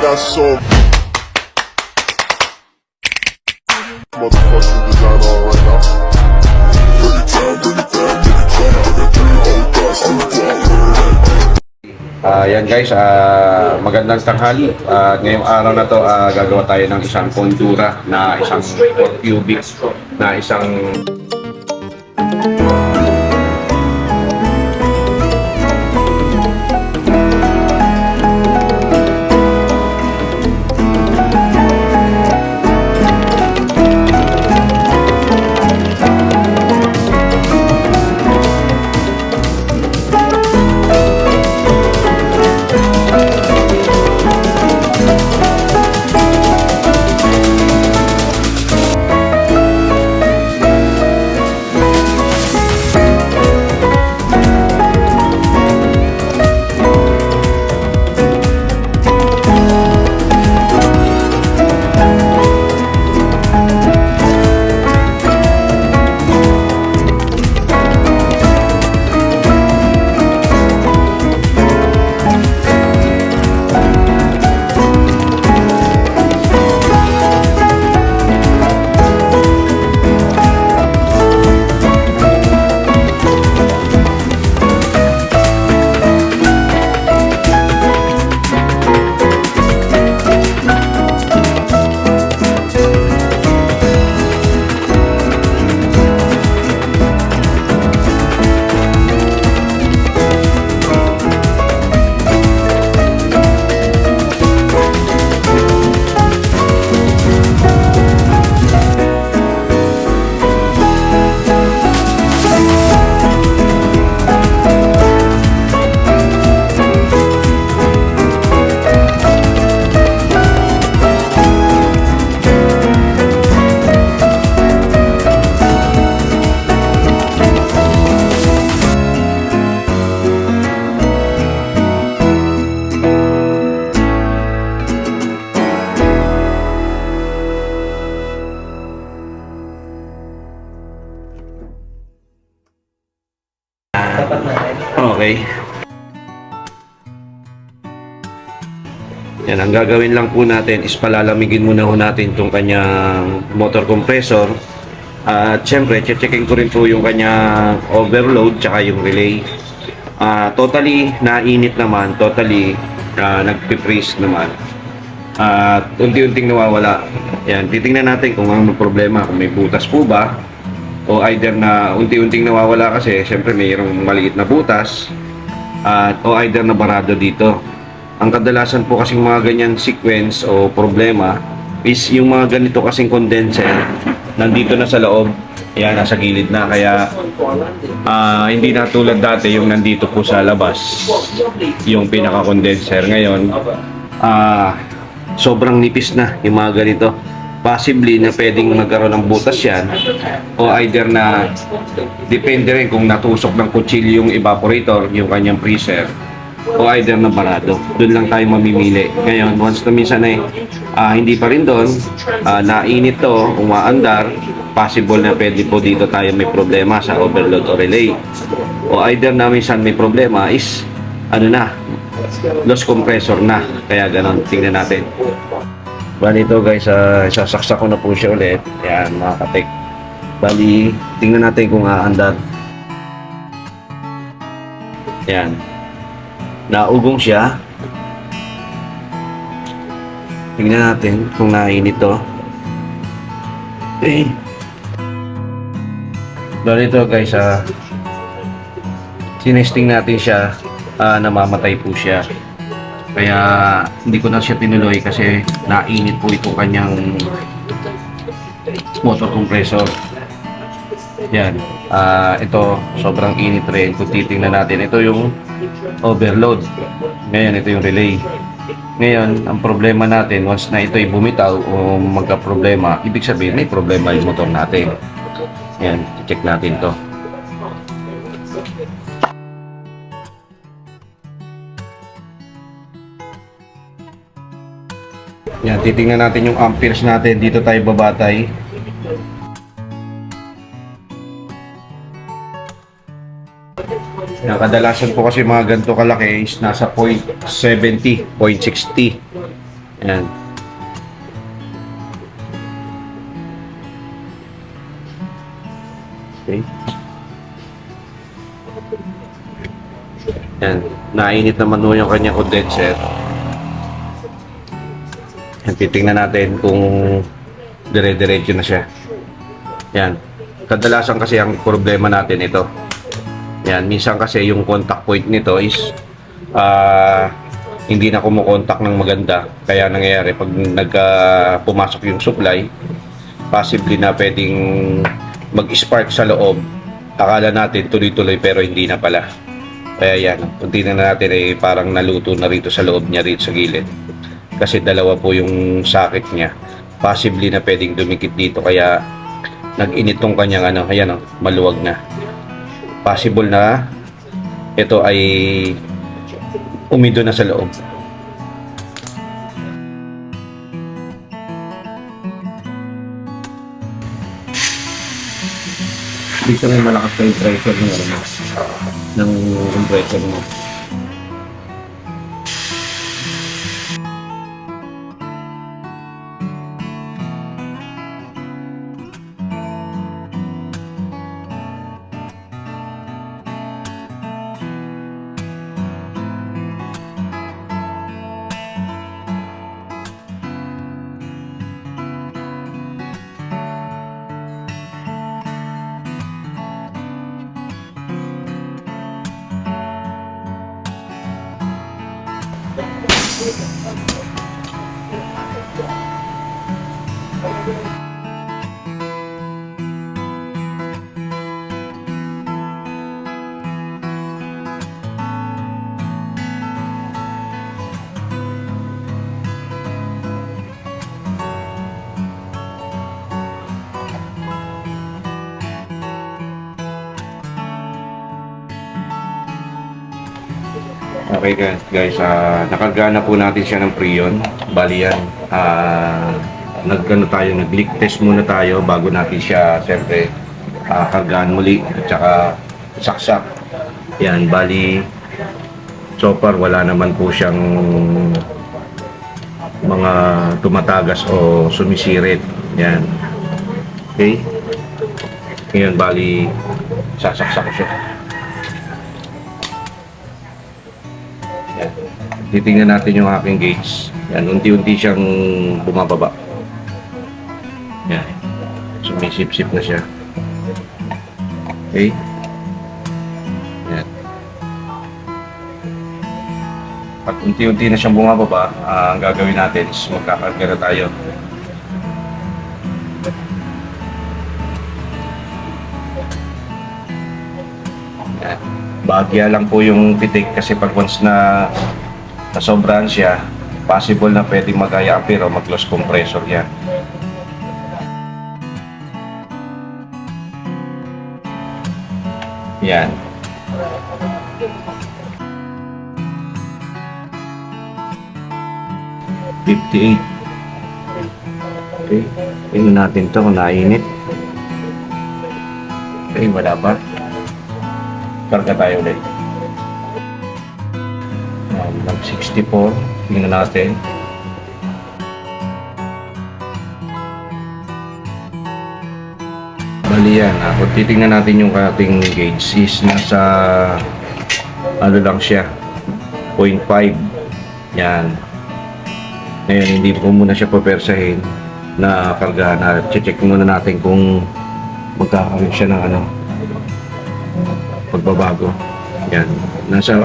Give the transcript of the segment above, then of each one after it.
got so motherfucking design on right now. Bring it down, bring it down, make it come. I got three whole guys to Yan guys, magandang tanghali. Ngayong araw na to, gagawa tayo ng isang kondura na isang 4 cubic na isang okay. Yan, ang gagawin lang po natin is palalamigin muna ho natin itong kanyang motor compressor. At syempre, checking ko rin po yung kanyang overload tsaka yung relay. Totally nainit naman, totally nagpi-freeze naman. At unti-unting nawawala. Yan, titingnan natin kung ano problema, kung may butas po ba o either na unti-unting nawawala kasi syempre mayroong maliit na butas o either na barado dito. Ang kadalasan po kasing mga ganyan sequence o problema is yung mga ganito kasing condenser nandito na sa loob. Ayan, nasa gilid na, kaya hindi na tulad dati yung nandito po sa labas yung pinaka-condenser. Ngayon sobrang nipis na yung mga ganito. Possibly na pwedeng magkaroon ng butas yan o either na depende rin kung natusok ng kutsilyo yung evaporator, yung kanyang freezer, o either na barado. Doon lang tayo mamimili. Ngayon, once na minsan ay hindi pa rin doon, nainit to, umaandar, possible na pwede po dito tayo may problema sa overload o relay. O either na minsan may problema is loss compressor na. Kaya ganon, tingnan natin. Bali ito guys, sasaksak ko na po siya ulit. Ayan mga katek. Bali, tingnan natin kung aandar. Ayan. Naugong siya. Tingnan natin kung nainit to. Okay. Bali ito guys, sinesting natin siya, namamatay po siya. Kaya hindi ko na siya tinuloy kasi nainit po ito kanyang motor compressor. Yan. Ito sobrang init rin. Kung titingnan natin, ito yung overload. Ngayon, ito yung relay. Ngayon, ang problema natin, once na ito ay bumitaw o magka-problema, ibig sabihin may problema yung motor natin. Yan, check natin to. Yan, titingnan natin yung amperes natin. Dito tayo babatay. Yan, kadalasan po kasi mga ganito kalaki is nasa 0.70, 0.60. Yan. Okay. Yan. Nainit naman ho yung kanyang condenser. Yan. Titingnan natin kung dire-diretso na siya. Yan. Kadalasan kasi ang problema natin ito. Yan. Minsan kasi yung contact point nito is hindi na kumukontak ng maganda. Kaya nangyayari pag pumasok yung supply, possibly na pwedeng mag-spark sa loob. Akala natin tuloy-tuloy pero hindi na pala. Kaya yan, kung tingnan natin ay parang naluto na rito sa loob niya, rito sa gilid. Kasi dalawa po yung socket niya. Possibly na pwedeng dumikit dito kaya nag-init tong kanyang ayan maluwag na. Possible na ito ay umido na sa loob. Dito may malakas na yung pressure ng compressor mo. Okay guys, nakarga na po natin siya ng Freon. Bali yan, nag-leak test muna tayo bago natin siya siyempre kargaan muli at saka saksak. Yan, bali so far wala naman po siyang mga tumatagas o sumisirit. Yan. Okay. Ngayon bali sasaksak ko siya. Yan. Titingnan natin yung aking gauge. Yan, unti-unti siyang bumababa. Yan. Sumisip-sip na siya. Okay. Yan. Pag unti-unti na siyang bumababa, ang gagawin natin is magkakarga na tayo. Yan. Bahagya lang po yung pitik kasi pag once na nasobrahan siya, possible na pwedeng mag-high ampere o mag-loss compressor yan. Yan. $58. Okay. Tingnan natin to kung nainit. Okay, wala pa. Karga tayo ulit. Mag-64. Tingnan natin. Bali yan. Kung titingnan natin yung ating gauge is nasa ano lang siya 0.5. Yan. Ngayon hindi po muna siya papersahin na kargahan. Check muna natin kung magkakaroon siya ng pagbabago. Yan. Nasa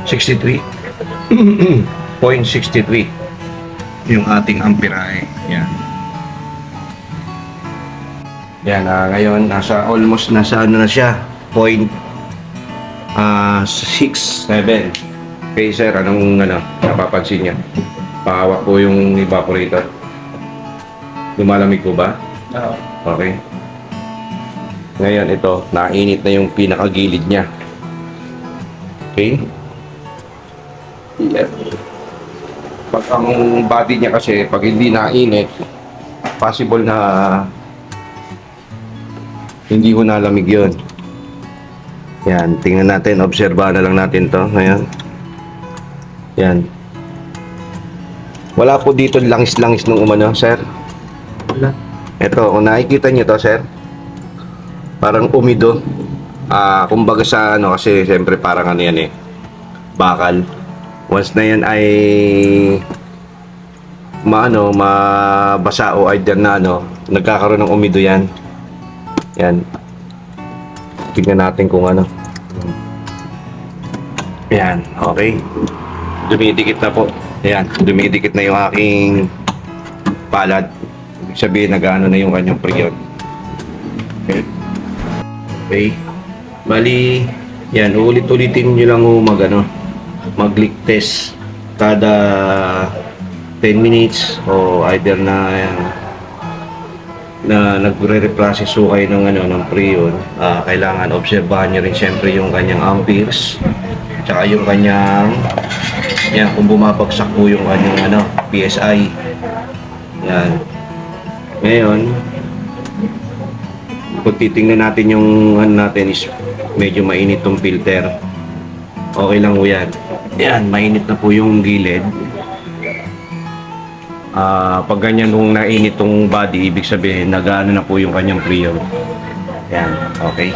63. 0.63 yung ating amperahe. Yan. Yan, ngayon almost nasa na siya 0.67. Okay sir, anong napapansin niya? Pahawak po yung evaporator. Lumalamig po ba? Oo. Okay. Ngayon ito, nainit na yung pinakagilid niya. Okay? Yeah. Pag ang body niya kasi, pag hindi nainit, possible na hindi ko nalamig yun. Yan, tingnan natin, obserbahan na lang natin to ngayon. Yan. Wala po dito langis-langis nung umano, sir. Wala. Ito, kung nakikita nyo to, sir, parang umido. Kumbaga sa ano, kasi siyempre parang ano yan eh, bakal. Once na yan ay mabasa o either na ano, nagkakaroon ng umido yan. Yan. Tingnan natin kung ano. Yan, okay. Dumidikit na po. Yan, dumidikit na yung aking palad. Ibig sabihin, nag-ano na yung kanyang prion. Okay. Okay. Bali, yan, ulit-ulitin nyo lang mag-leak test kada 10 minutes o either na nagre-reprocess so kayo ng prion. Kailangan obserbahan nyo rin siyempre yung kanyang amperes tsaka yung kanyang yan, kung bumabagsak po yung kanyang PSI. Yan. Ngayon, kung titingnan natin yung natin is medyo mainit tong filter. Okay lang po yan. Yan, mainit na po yung gilid. Pag ganyan nung nainit tong body, ibig sabihin nag-ano na po yung kanyang prion. Yan, okay.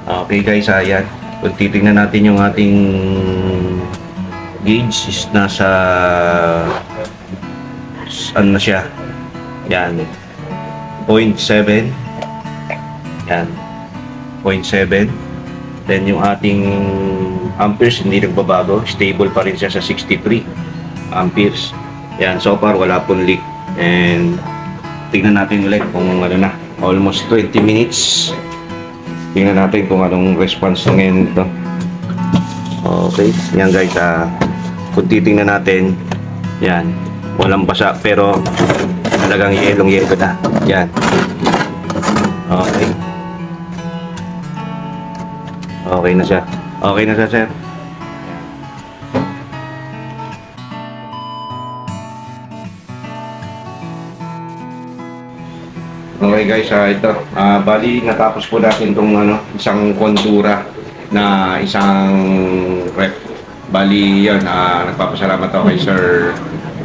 Okay guys, ayan. Kung titingnan natin yung ating gauge is nasa ano na siya. Yan. 0.7. Yan. 0.7. Then yung ating amperes hindi nagbabago. Stable pa rin siya sa 63 amperes. Yan. So far wala pong leak. And tingnan natin ulit kung ano na. Almost 20 minutes. Tingnan natin kung anong response ng ngayon ito. Okay. Yan guys. Kung titingnan natin. Yan. Walang basa pero talagang yelong-yelo na. Yan. Okay. Okay na siya. Okay na siya, sir. Okay guys, ito. Bali, natapos po natin itong isang kontura na isang rep. Bali, yun. Nagpapasalamat ako kay Sir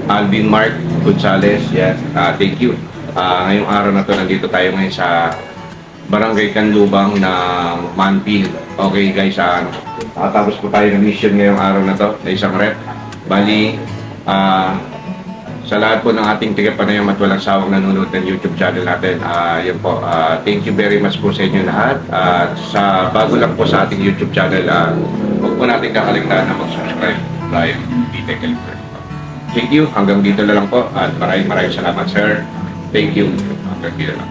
Alvin Mark Gonzales. Yes, thank you. Ngayong araw na to nandito tayo ngayon sa Barangay Canlubang ng Manpil. Okay guys, nakatapos po tayo ng mission ngayong araw na to na isang rep. Bali, sa lahat po ng ating tigapanayam at walang sawang nanonood ng YouTube channel natin, yun po, thank you very much po sa inyo lahat. Sa bago lang po sa ating YouTube channel, huwag po natin kakalimutan na mag-subscribe. Brian P. Collector. Thank you. Hanggang dito na lang po. At maraming salamat, sir. Thank you. Hanggang dito lang.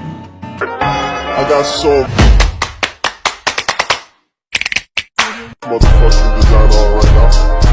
I got so motherfucking design on right now.